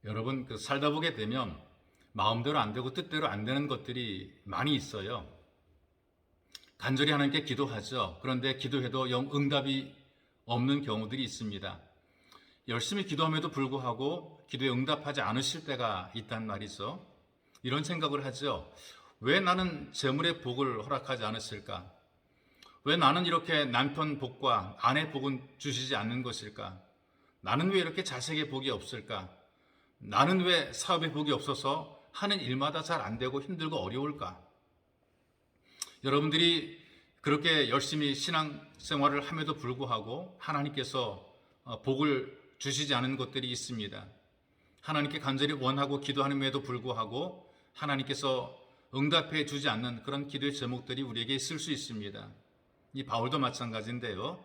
여러분, 살다 보게 되면 마음대로 안 되고 뜻대로 안 되는 것들이 많이 있어요. 간절히 하나님께 기도하죠. 그런데 기도해도 영 응답이 없는 경우들이 있습니다. 열심히 기도함에도 불구하고 기도에 응답하지 않으실 때가 있단 말이죠. 이런 생각을 하죠. 왜 나는 재물의 복을 허락하지 않았을까? 왜 나는 이렇게 남편 복과 아내 복은 주시지 않는 것일까? 나는 왜 이렇게 자식의 복이 없을까? 나는 왜 사업의 복이 없어서 하는 일마다 잘 안 되고 힘들고 어려울까? 여러분들이 그렇게 열심히 신앙생활을 함에도 불구하고 하나님께서 복을 주시지 않은 것들이 있습니다. 하나님께 간절히 원하고 기도하는에도 불구하고 하나님께서 응답해 주지 않는 그런 기도의 제목들이 우리에게 있을 수 있습니다. 이 바울도 마찬가지인데요.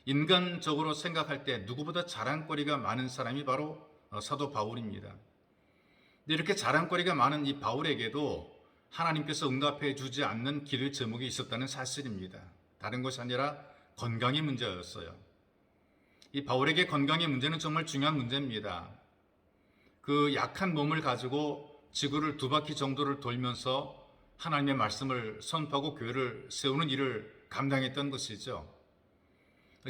인간적으로 생각할 때 누구보다 자랑거리가 많은 사람이 바로 사도 바울입니다. 근데 이렇게 자랑거리가 많은 이 바울에게도 하나님께서 응답해 주지 않는 기도의 제목이 있었다는 사실입니다. 다른 것이 아니라 건강의 문제였어요. 이 바울에게 건강의 문제는 정말 중요한 문제입니다. 그 약한 몸을 가지고 지구를 2바퀴 정도를 돌면서 하나님의 말씀을 선포하고 교회를 세우는 일을 감당했던 것이죠.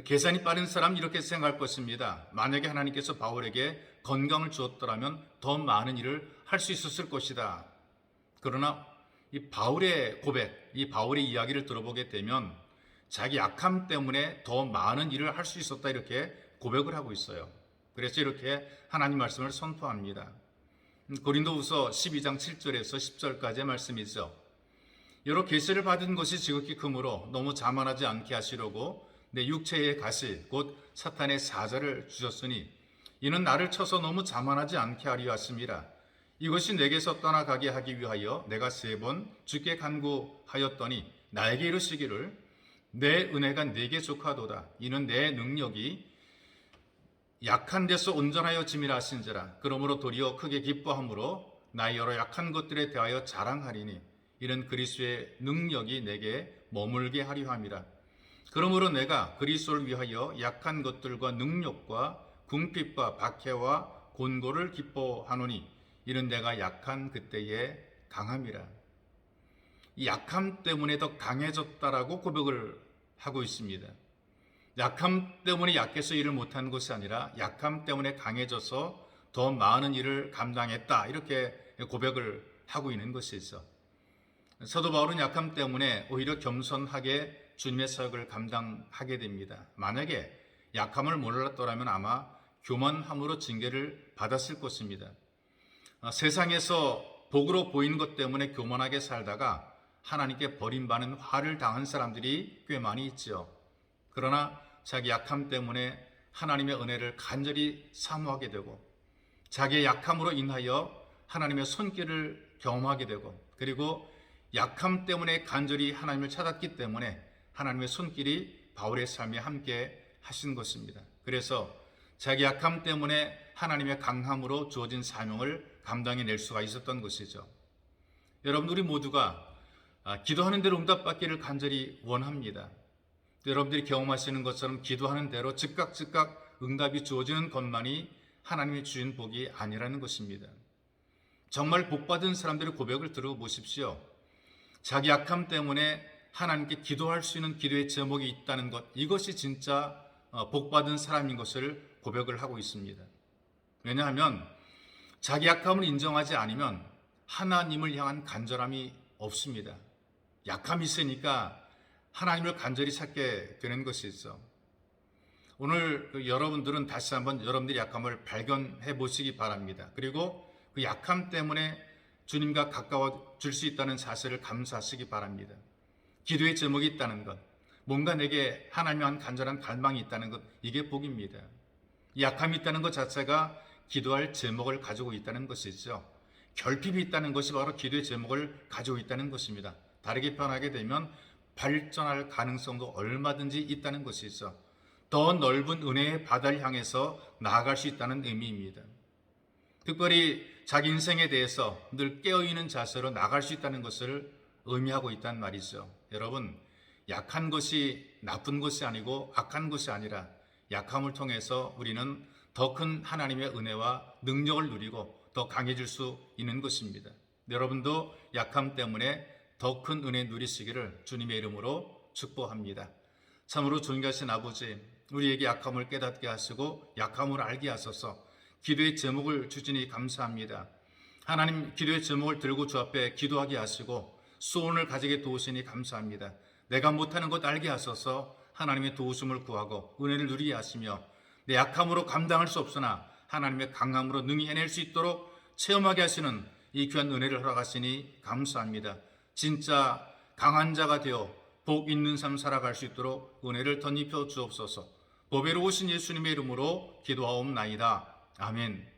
계산이 빠른 사람 이렇게 생각할 것입니다. 만약에 하나님께서 바울에게 건강을 주었더라면 더 많은 일을 할 수 있었을 것이다. 그러나 이 바울의 고백, 이 바울의 이야기를 들어보게 되면 자기 약함 때문에 더 많은 일을 할 수 있었다 이렇게 고백을 하고 있어요. 그래서 이렇게 하나님 말씀을 선포합니다. 고린도후서 12장 7절에서 10절까지의 말씀이죠. 여러 계시를 받은 것이 지극히 크므로 너무 자만하지 않게 하시려고 내 육체의 가시 곧 사탄의 사자를 주셨으니 이는 나를 쳐서 너무 자만하지 않게 하려 하심이라. 이것이 내게서 떠나가게 하기 위하여 내가 3번 주께 간구하였더니 나에게 이르시기를 내 은혜가 네게 족하도다. 이는 내 능력이 약한 데서 온전하여 짐이라 하신지라. 그러므로 도리어 크게 기뻐함으로 나의 여러 약한 것들에 대하여 자랑하리니 이는 그리스도의 능력이 내게 머물게 하려 함이라. 그러므로 내가 그리스도를 위하여 약한 것들과 능력과 궁핍과 박해와 곤고를 기뻐하노니 이는 내가 약한 그때의 강함이라. 이 약함 때문에 더 강해졌다라고 고백을 하고 있습니다. 약함 때문에 약해서 일을 못한 것이 아니라 약함 때문에 강해져서 더 많은 일을 감당했다 이렇게 고백을 하고 있는 것이죠. 사도 바울은 약함 때문에 오히려 겸손하게 주님의 사역을 감당하게 됩니다. 만약에 약함을 몰랐더라면 아마 교만함으로 징계를 받았을 것입니다. 세상에서 복으로 보이는 것 때문에 교만하게 살다가 하나님께 버림받는 화를 당한 사람들이 꽤 많이 있죠. 그러나 자기 약함 때문에 하나님의 은혜를 간절히 사모하게 되고 자기의 약함으로 인하여 하나님의 손길을 경험하게 되고 그리고 약함 때문에 간절히 하나님을 찾았기 때문에 하나님의 손길이 바울의 삶에 함께 하신 것입니다. 그래서 자기 약함 때문에 하나님의 강함으로 주어진 사명을 감당해낼 수가 있었던 것이죠. 여러분, 우리 모두가 기도하는 대로 응답받기를 간절히 원합니다. 여러분들이 경험하시는 것처럼 기도하는 대로 즉각 응답이 주어지는 것만이 하나님의 주신 복이 아니라는 것입니다. 정말 복받은 사람들의 고백을 들어보십시오. 자기 약함 때문에 하나님께 기도할 수 있는 기도의 제목이 있다는 것, 이것이 진짜 복받은 사람인 것을 고백을 하고 있습니다. 왜냐하면 자기 약함을 인정하지 않으면 하나님을 향한 간절함이 없습니다. 약함이 있으니까 하나님을 간절히 찾게 되는 것이죠. 오늘 여러분들은 다시 한번 여러분들의 약함을 발견해 보시기 바랍니다. 그리고 그 약함 때문에 주님과 가까워질 수 있다는 사실을 감사하시기 바랍니다. 기도의 제목이 있다는 것, 뭔가 내게 하나님에 한 간절한 갈망이 있다는 것, 이게 복입니다. 약함이 있다는 것 자체가 기도할 제목을 가지고 있다는 것이죠. 결핍이 있다는 것이 바로 기도의 제목을 가지고 있다는 것입니다. 다르게 표현하게 되면 발전할 가능성도 얼마든지 있다는 것이죠. 더 넓은 은혜의 바다를 향해서 나아갈 수 있다는 의미입니다. 특별히 자기 인생에 대해서 늘 깨어있는 자세로 나아갈 수 있다는 것을 의미하고 있단 말이죠. 여러분, 약한 것이 나쁜 것이 아니고 악한 것이 아니라 약함을 통해서 우리는 더 큰 하나님의 은혜와 능력을 누리고 더 강해질 수 있는 것입니다. 여러분도 약함 때문에 더 큰 은혜 누리시기를 주님의 이름으로 축복합니다. 참으로 존귀하신 아버지, 우리에게 약함을 깨닫게 하시고 약함을 알게 하소서. 기도의 제목을 주시니 감사합니다. 하나님, 기도의 제목을 들고 주 앞에 기도하게 하시고 소원을 가지게 도우시니 감사합니다. 내가 못하는 것 알게 하소서. 하나님의 도우심을 구하고 은혜를 누리게 하시며 내 약함으로 감당할 수 없으나 하나님의 강함으로 능히 해낼 수 있도록 체험하게 하시는 이 귀한 은혜를 허락하시니 감사합니다. 진짜 강한 자가 되어 복 있는 삶 살아갈 수 있도록 은혜를 덧입혀 주옵소서. 보배로우신 예수님의 이름으로 기도하옵나이다. 아멘.